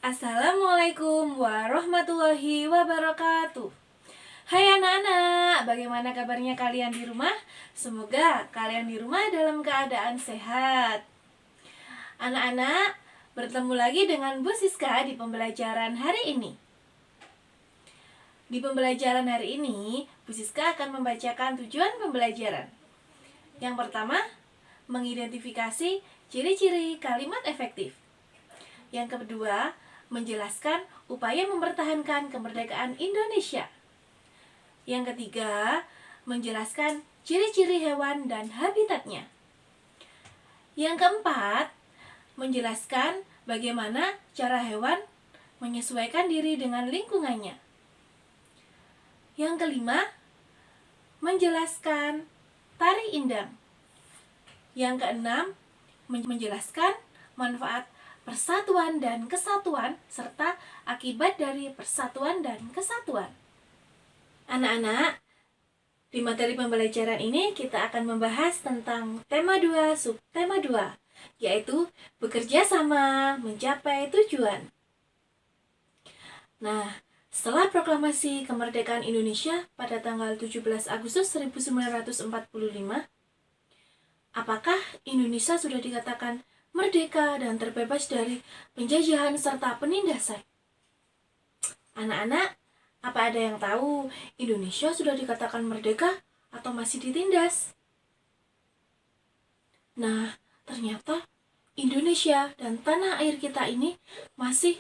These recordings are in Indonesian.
Assalamualaikum warahmatullahi wabarakatuh. Hai anak-anak, bagaimana kabarnya kalian di rumah? Semoga kalian di rumah dalam keadaan sehat. Anak-anak, bertemu lagi dengan Bu Siska di pembelajaran hari ini. Di pembelajaran hari ini, Bu Siska akan membacakan tujuan pembelajaran. Yang pertama, mengidentifikasi ciri-ciri kalimat efektif. Yang kedua, menjelaskan upaya mempertahankan kemerdekaan Indonesia. Yang ketiga, menjelaskan ciri-ciri hewan dan habitatnya. Yang keempat, menjelaskan bagaimana cara hewan menyesuaikan diri dengan lingkungannya. Yang kelima, menjelaskan tari indang. Yang keenam, menjelaskan manfaat persatuan dan kesatuan serta akibat dari persatuan dan kesatuan. Anak-anak, di materi pembelajaran ini kita akan membahas tentang tema 2 subtema 2, yaitu bekerja sama mencapai tujuan. Nah, setelah proklamasi kemerdekaan Indonesia pada tanggal 17 Agustus 1945, apakah Indonesia sudah dikatakan merdeka dan terbebas dari penjajahan serta penindasan? Anak-anak, apa ada yang tahu Indonesia sudah dikatakan merdeka atau masih ditindas? Nah, ternyata Indonesia dan tanah air kita ini masih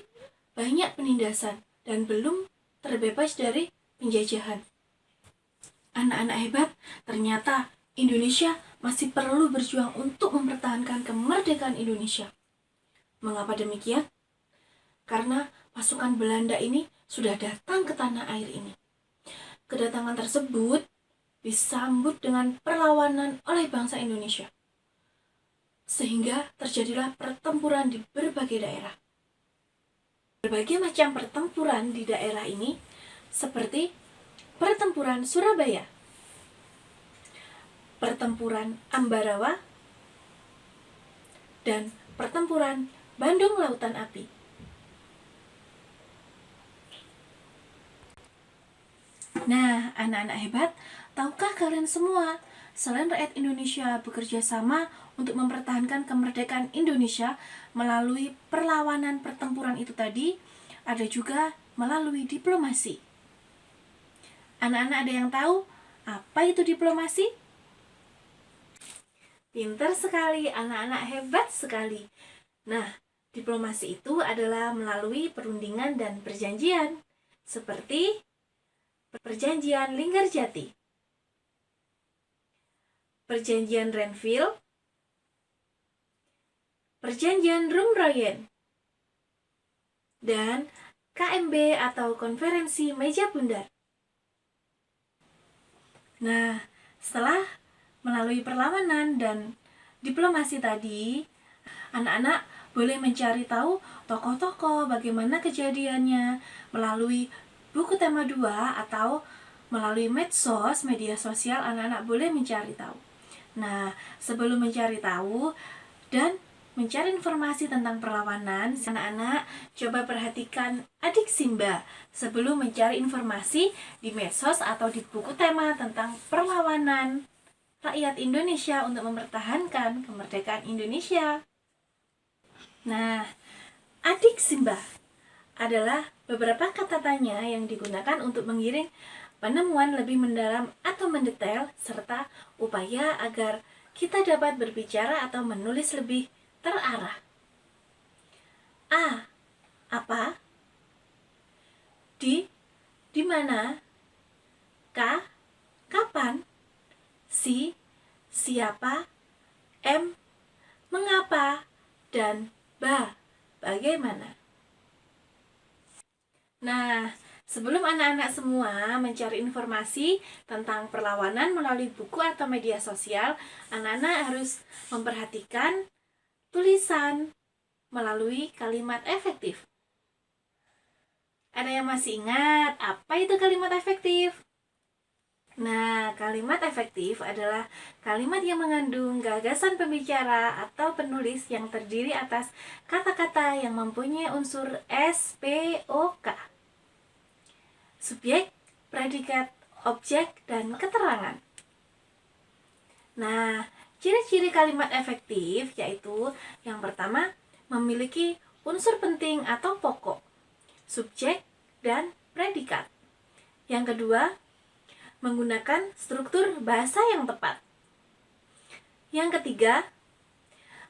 banyak penindasan dan belum terbebas dari penjajahan. Anak-anak hebat, ternyata Indonesia masih perlu berjuang untuk mempertahankan kemerdekaan Indonesia. Mengapa demikian? Karena pasukan Belanda ini sudah datang ke tanah air ini. Kedatangan tersebut disambut dengan perlawanan oleh bangsa Indonesia, sehingga terjadilah pertempuran di berbagai daerah. Berbagai macam pertempuran di daerah ini seperti pertempuran Surabaya, pertempuran Ambarawa, dan pertempuran Bandung Lautan Api. Nah, anak-anak hebat, tahukah kalian semua, selain rakyat Indonesia bekerja sama untuk mempertahankan kemerdekaan Indonesia melalui perlawanan pertempuran itu tadi, ada juga melalui diplomasi. Anak-anak ada yang tahu apa itu diplomasi? Pintar sekali, anak-anak hebat sekali. Nah, diplomasi itu adalah melalui perundingan dan perjanjian, seperti Perjanjian Linggarjati, Perjanjian Renville, Perjanjian Rumroyen, dan KMB atau Konferensi Meja Bundar. Nah, setelah melalui perlawanan dan diplomasi tadi, anak-anak boleh mencari tahu tokoh-tokoh bagaimana kejadiannya melalui buku tema 2 atau melalui medsos, media sosial. Anak-anak boleh mencari tahu. Nah, sebelum mencari tahu dan mencari informasi tentang perlawanan, anak-anak coba perhatikan adik Simba sebelum mencari informasi di medsos atau di buku tema tentang perlawanan rakyat Indonesia untuk mempertahankan kemerdekaan Indonesia. Nah, adik Simba adalah beberapa kata tanya yang digunakan untuk mengiring penemuan lebih mendalam atau mendetail serta upaya agar kita dapat berbicara atau menulis lebih terarah. A. Apa? Di mana? K. Kapan? Si. Siapa? M. Mengapa? Dan Ba. Bagaimana? Nah, sebelum anak-anak semua mencari informasi tentang perlawanan melalui buku atau media sosial, anak-anak harus memperhatikan tulisan melalui kalimat efektif. Ada yang masih ingat apa itu kalimat efektif? Nah, kalimat efektif adalah kalimat yang mengandung gagasan pembicara atau penulis yang terdiri atas kata-kata yang mempunyai unsur SPOK. Subjek, predikat, objek, dan keterangan. Nah, ciri-ciri kalimat efektif yaitu yang pertama, memiliki unsur penting atau pokok, subjek, dan predikat. Yang kedua, menggunakan struktur bahasa yang tepat. Yang ketiga,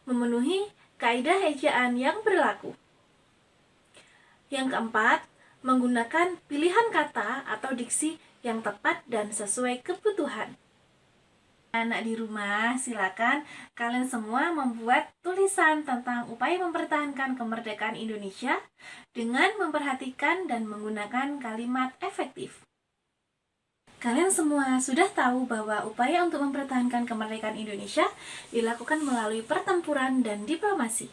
memenuhi kaidah ejaan yang berlaku. Yang keempat, menggunakan pilihan kata atau diksi yang tepat dan sesuai kebutuhan. Anak di rumah, silakan kalian semua membuat tulisan tentang upaya mempertahankan kemerdekaan Indonesia dengan memperhatikan dan menggunakan kalimat efektif. Kalian semua sudah tahu bahwa upaya untuk mempertahankan kemerdekaan Indonesia dilakukan melalui pertempuran dan diplomasi.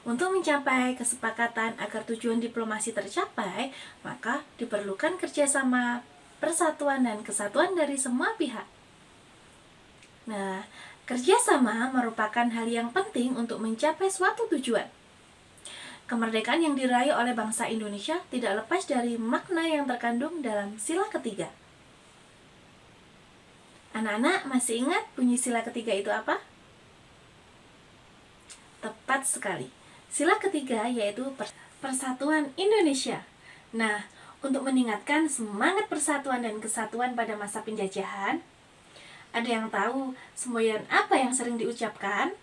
Untuk mencapai kesepakatan agar tujuan diplomasi tercapai, maka diperlukan kerjasama, persatuan, dan kesatuan dari semua pihak. Nah, kerjasama merupakan hal yang penting untuk mencapai suatu tujuan. Kemerdekaan yang diraih oleh bangsa Indonesia tidak lepas dari makna yang terkandung dalam sila ketiga. Anak-anak masih ingat bunyi sila ketiga itu apa? Tepat sekali. Sila ketiga yaitu Persatuan Indonesia. Nah, untuk meningkatkan semangat persatuan dan kesatuan pada masa penjajahan, ada yang tahu semboyan apa yang sering diucapkan?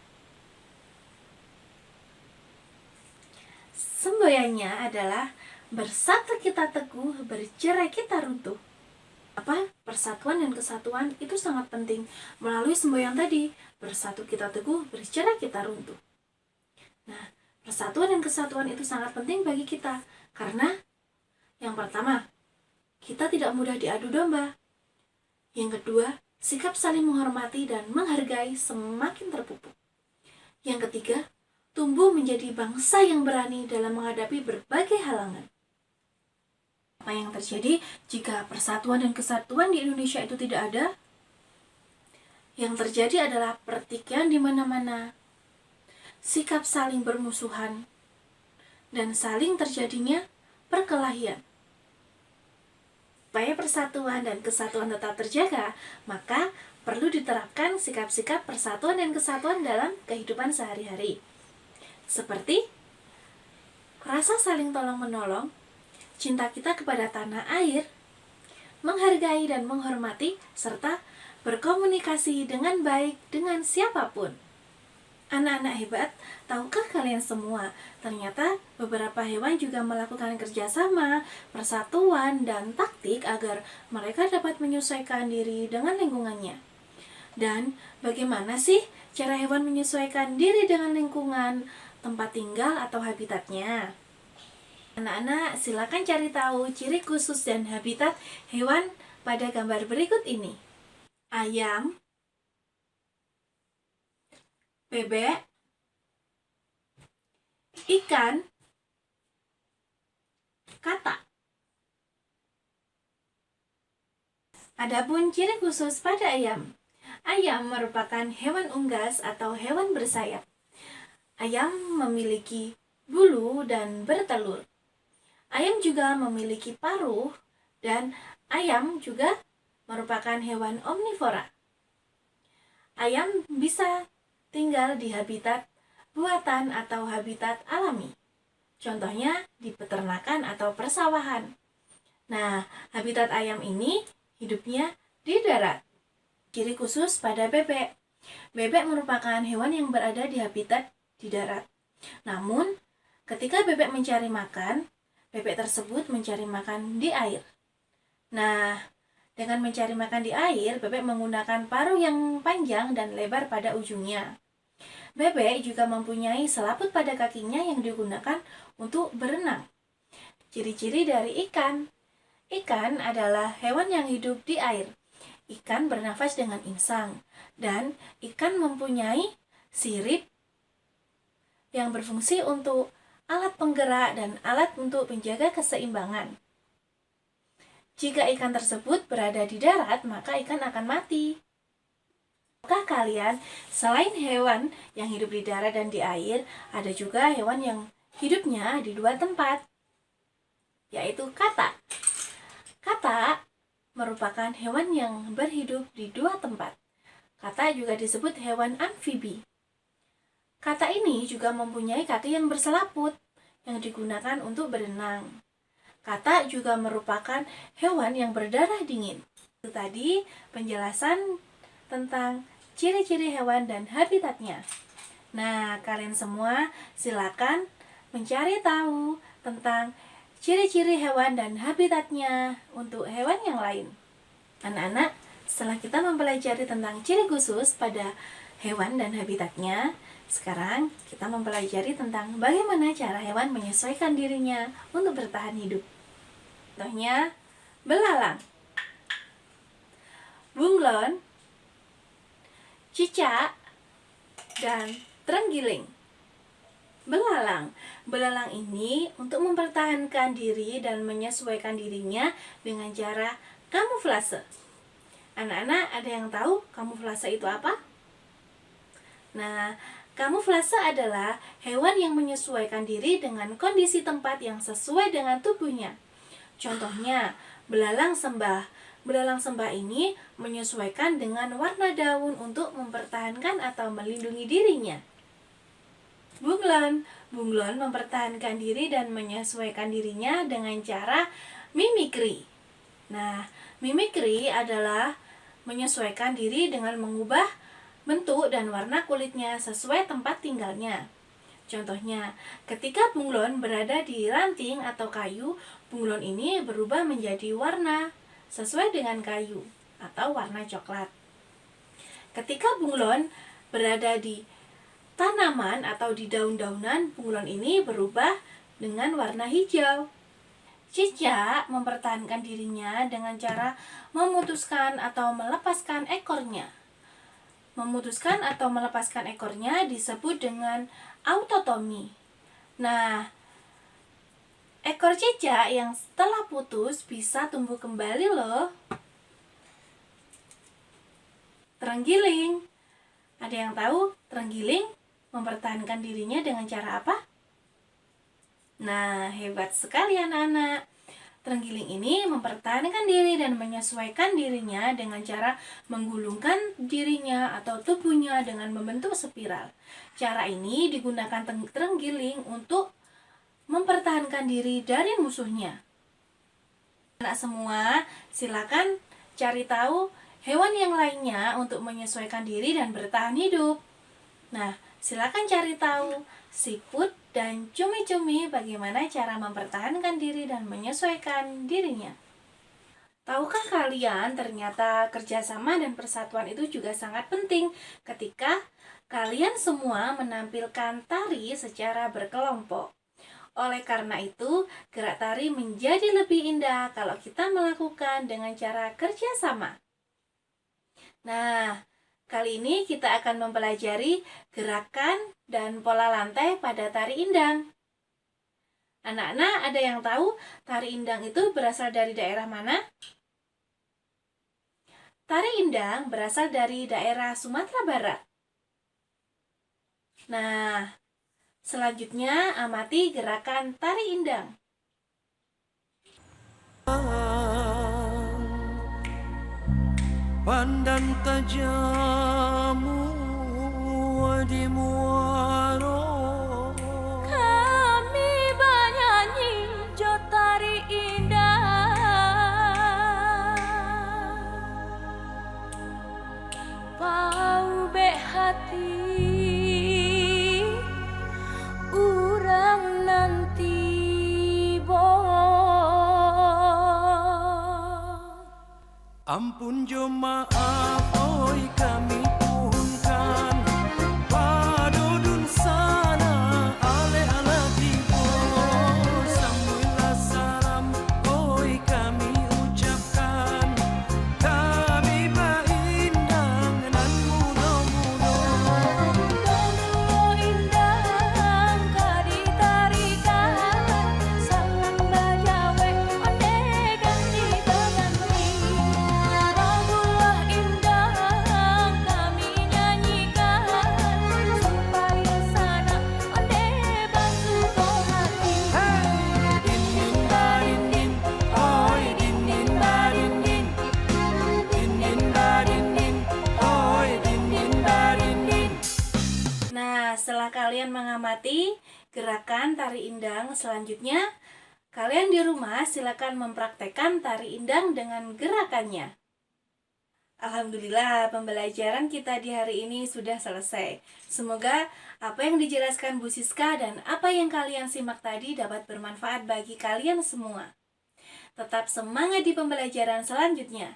Semboyannya adalah bersatu kita teguh, bercerai kita runtuh. Apa? Persatuan dan kesatuan itu sangat penting melalui semboyan tadi. Bersatu kita teguh, bercerai kita runtuh. Nah, persatuan dan kesatuan itu sangat penting bagi kita karena yang pertama, kita tidak mudah diadu domba. Yang kedua, sikap saling menghormati dan menghargai semakin terpupuk. Yang ketiga, tumbuh menjadi bangsa yang berani dalam menghadapi berbagai halangan. Apa yang terjadi jika persatuan dan kesatuan di Indonesia itu tidak ada? Yang terjadi adalah pertikaian di mana-mana, sikap saling bermusuhan, dan saling terjadinya perkelahian. Supaya persatuan dan kesatuan tetap terjaga, maka perlu diterapkan sikap-sikap persatuan dan kesatuan dalam kehidupan sehari-hari. Seperti rasa saling tolong-menolong, cinta kita kepada tanah air, menghargai dan menghormati, serta berkomunikasi dengan baik dengan siapapun. Anak-anak hebat, tahukah kalian semua, ternyata beberapa hewan juga melakukan kerjasama, persatuan, dan taktik agar mereka dapat menyesuaikan diri dengan lingkungannya. Dan bagaimana sih cara hewan menyesuaikan diri dengan lingkungan, tempat tinggal atau habitatnya? Anak-anak, silakan cari tahu ciri khusus dan habitat hewan pada gambar berikut ini. Ayam, bebek, ikan, katak. Adapun ciri khusus pada ayam. Ayam merupakan hewan unggas atau hewan bersayap. Ayam memiliki bulu dan bertelur. Ayam juga memiliki paruh dan ayam juga merupakan hewan omnivora. Ayam bisa tinggal di habitat buatan atau habitat alami. Contohnya di peternakan atau persawahan. Nah, habitat ayam ini hidupnya di darat. Ciri khusus pada bebek. Bebek merupakan hewan yang berada di habitat di darat. Namun, ketika bebek mencari makan, bebek tersebut mencari makan di air. Nah, dengan mencari makan di air, bebek menggunakan paruh yang panjang dan lebar pada ujungnya. Bebek juga mempunyai selaput pada kakinya yang digunakan untuk berenang. Ciri-ciri dari ikan. Ikan adalah hewan yang hidup di air. Ikan bernafas dengan insang, dan ikan mempunyai sirip yang berfungsi untuk alat penggerak dan alat untuk menjaga keseimbangan. Jika ikan tersebut berada di darat, maka ikan akan mati. Tahukah kalian, selain hewan yang hidup di darat dan di air, ada juga hewan yang hidupnya di dua tempat, yaitu katak. Katak merupakan hewan yang berhidup di dua tempat. Katak juga disebut hewan amfibi. Katak ini juga mempunyai kaki yang berselaput yang digunakan untuk berenang. Katak juga merupakan hewan yang berdarah dingin. Itu tadi penjelasan tentang ciri-ciri hewan dan habitatnya. Nah, kalian semua silakan mencari tahu tentang ciri-ciri hewan dan habitatnya untuk hewan yang lain. Anak-anak, setelah kita mempelajari tentang ciri khusus pada hewan dan habitatnya, sekarang kita mempelajari tentang bagaimana cara hewan menyesuaikan dirinya untuk bertahan hidup. Contohnya, belalang, bunglon, cicak, dan terenggiling. Belalang ini untuk mempertahankan diri dan menyesuaikan dirinya dengan cara kamuflase. Anak-anak ada yang tahu kamuflase itu apa? Nah, kamuflase adalah hewan yang menyesuaikan diri dengan kondisi tempat yang sesuai dengan tubuhnya. Contohnya, belalang sembah. Belalang sembah ini menyesuaikan dengan warna daun untuk mempertahankan atau melindungi dirinya. Bunglon mempertahankan diri dan menyesuaikan dirinya dengan cara mimikri. Nah, mimikri adalah menyesuaikan diri dengan mengubah bentuk dan warna kulitnya sesuai tempat tinggalnya. Contohnya, ketika bunglon berada di ranting atau kayu, bunglon ini berubah menjadi warna sesuai dengan kayu atau warna coklat. Ketika bunglon berada di tanaman atau di daun-daunan, bunglon ini berubah dengan warna hijau. Cicak mempertahankan dirinya dengan cara memutuskan atau melepaskan ekornya. Memutuskan atau melepaskan ekornya disebut dengan autotomi. Nah, ekor cicak yang setelah putus bisa tumbuh kembali loh. Terenggiling. Ada yang tahu terenggiling mempertahankan dirinya dengan cara apa? Nah, hebat sekali anak-anak. Terenggiling ini mempertahankan diri dan menyesuaikan dirinya dengan cara menggulungkan dirinya atau tubuhnya dengan membentuk spiral. Cara ini digunakan terenggiling untuk mempertahankan diri dari musuhnya. Anak semua, silakan cari tahu hewan yang lainnya untuk menyesuaikan diri dan bertahan hidup. Nah, silakan cari tahu siput dan cumi-cumi bagaimana cara mempertahankan diri dan menyesuaikan dirinya. Tahukah kalian ternyata kerjasama dan persatuan itu juga sangat penting ketika kalian semua menampilkan tari secara berkelompok. Oleh karena itu, gerak tari menjadi lebih indah kalau kita melakukan dengan cara kerjasama. Nah, kali ini kita akan mempelajari gerakan dan pola lantai pada tari indang. Anak-anak ada yang tahu tari indang itu berasal dari daerah mana? Tari indang berasal dari daerah Sumatera Barat. Nah, selanjutnya amati gerakan tari indang. Pandang tajamu di muaro, kami bernyanyi jotari indah, pau be hati urang nanti bo. ampun jo maaf oi kami punkan padodun sana ale ala tibo samula salam oi kami ucapkan kami baindang nan mudo-mudo Indang kadi tarikan salam bajawe onde ganti setelah kalian mengamati gerakan tari indang selanjutnya, kalian di rumah silakan mempraktekkan tari indang dengan gerakannya. Alhamdulillah, pembelajaran kita di hari ini sudah selesai. Semoga apa yang dijelaskan Bu Siska dan apa yang kalian simak tadi dapat bermanfaat bagi kalian semua. Tetap semangat di pembelajaran selanjutnya.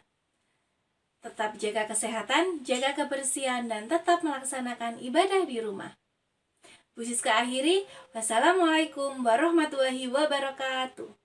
Tetap jaga kesehatan, jaga kebersihan, dan tetap melaksanakan ibadah di rumah. Bu Siska akhiri, wassalamualaikum warahmatullahi wabarakatuh.